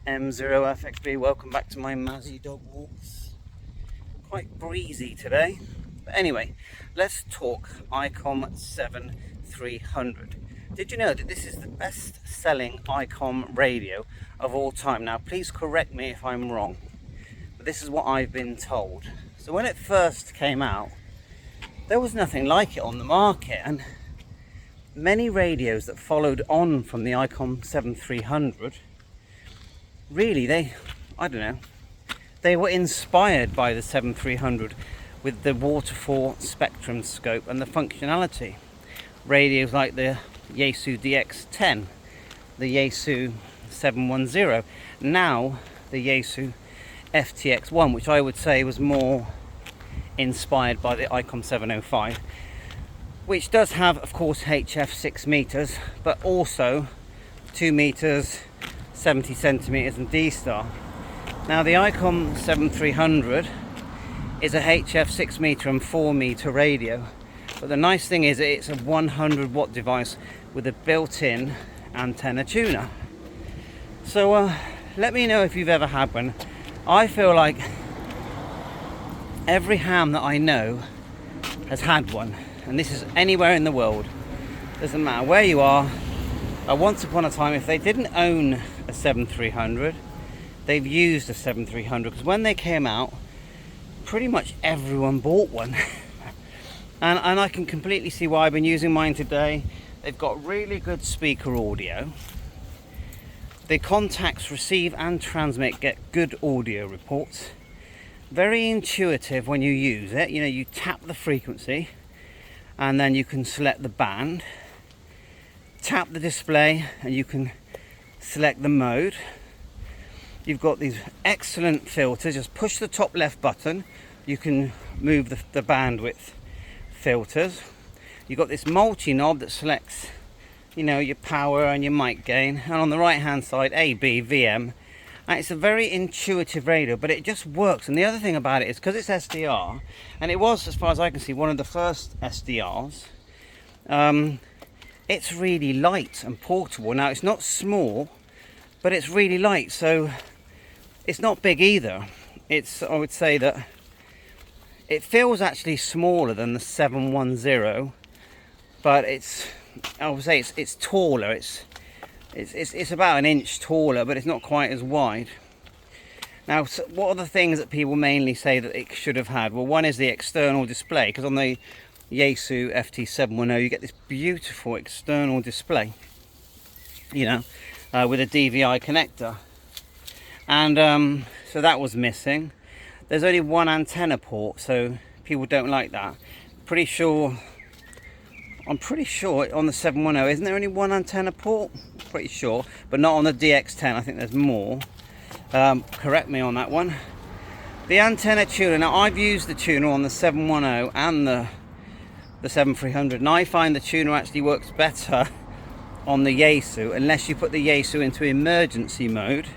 M0FXB, welcome back to my Mazzy dog walks. Quite breezy today, but anyway, let's talk Icom 7300. Did you know that this is the best selling Icom radio of all time? Now please correct me if I'm wrong, but this is what I've been told. So when it first came out, there was nothing like it on the market, and many radios that followed on from the Icom 7300 really, they were inspired by the 7300 with the waterfall spectrum scope and the functionality. Radios like the Yaesu DX10, the Yaesu 710, now the Yaesu FTX1, which I would say was more inspired by the Icom 705, which does have, of course, HF 6 meters, but also 2 meters 70 centimeters and D-Star. Now the Icom 7300 is a HF 6 meter and 4 meter radio, but the nice thing is it's a 100 watt device with a built-in antenna tuner. So let me know if you've ever had one. I feel like every ham that I know has had one, and this is anywhere in the world. Doesn't matter where you are. Once upon a time, if they didn't own a 7300, they've used a 7300, because when they came out, pretty much everyone bought one. and I can completely see why. I've been using mine today. They've got really good speaker audio. The contacts receive and transmit get good audio reports. Very intuitive when you use it. You know, you tap the frequency and then you can select the band. Tap the display and you can select the mode. You've got these excellent filters. Just push the top left button, you can move the bandwidth filters. You've got this multi knob that selects, you know, your power and your mic gain, and on the right hand side AB, VM. And it's a very intuitive radio, but it just works. And the other thing about it is, because it's SDR, and it was, as far as I can see, one of the first SDRs, it's really light and portable. Now it's not small, but it's really light, so it's not big either. I would say that it feels actually smaller than the 710, but I would say it's taller. It's about an inch taller, but it's not quite as wide. Now, so what are the things that people mainly say that it should have had? Well, one is the external display, because on the Yaesu FT710 you get this beautiful external display, you know, with a DVI connector, and so that was missing. There's only one antenna port, so people don't like that. I'm pretty sure on the 710, isn't there only one antenna port? Pretty sure, but not on the DX10. I think there's more. Correct me on that one. The antenna tuner. Now I've used the tuner on the 710 and the 7300, and I find the tuner actually works better on the Yaesu, unless you put the Yaesu into emergency mode.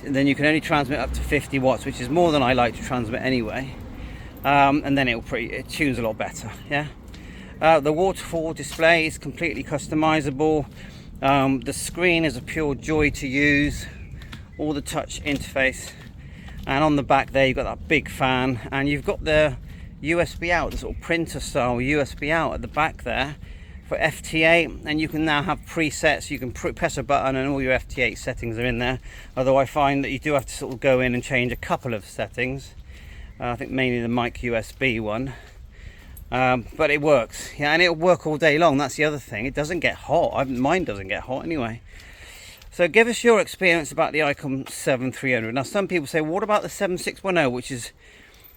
Then you can only transmit up to 50 watts, which is more than I like to transmit anyway. And then it tunes a lot better. Yeah. The waterfall display is completely customizable. The screen is a pure joy to use. All the touch interface, and on the back there you've got that big fan, and you've got the USB out, the sort of printer style USB out at the back there for FT8, and you can now have presets. You can press a button and all your FT8 settings are in there, although I find that you do have to sort of go in and change a couple of settings. I think mainly the mic USB one, but it works. Yeah, and it'll work all day long. That's the other thing, it doesn't get hot. Mine doesn't get hot anyway. So give us your experience about the Icom 7300. Now some people say, what about the 7610, which is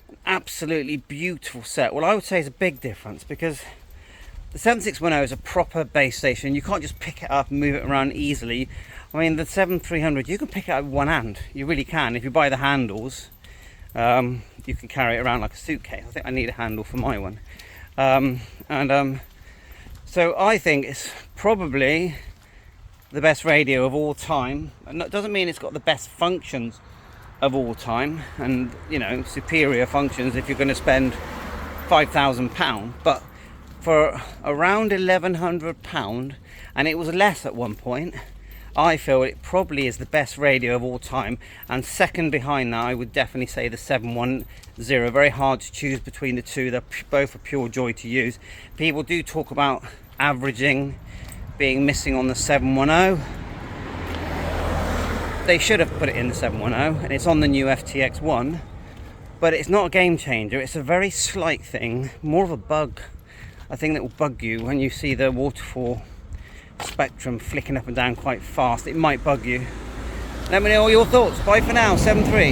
an absolutely beautiful set? Well, I would say it's a big difference, because the 7610 is a proper base station. You can't just pick it up and move it around easily. I mean, the 7300, you can pick it up with one hand. You really can. If you buy the handles, you can carry it around like a suitcase. I think I need a handle for my one. So I think it's probably the best radio of all time. And that doesn't mean it's got the best functions of all time, and you know, superior functions if you're going to spend £5,000, but for around £1,100, and it was less at one point, I feel it probably is the best radio of all time, and second behind that I would definitely say the 710. Very hard to choose between the two. They're both a pure joy to use. People do talk about averaging being missing on the 710. They should have put it in the 710, and it's on the new FTX1, but it's not a game changer. It's a very slight thing, more of a bug, a thing that will bug you when you see the waterfall spectrum flicking up and down quite fast. It might bug you. Let me know all your thoughts. Bye for now. 7-3.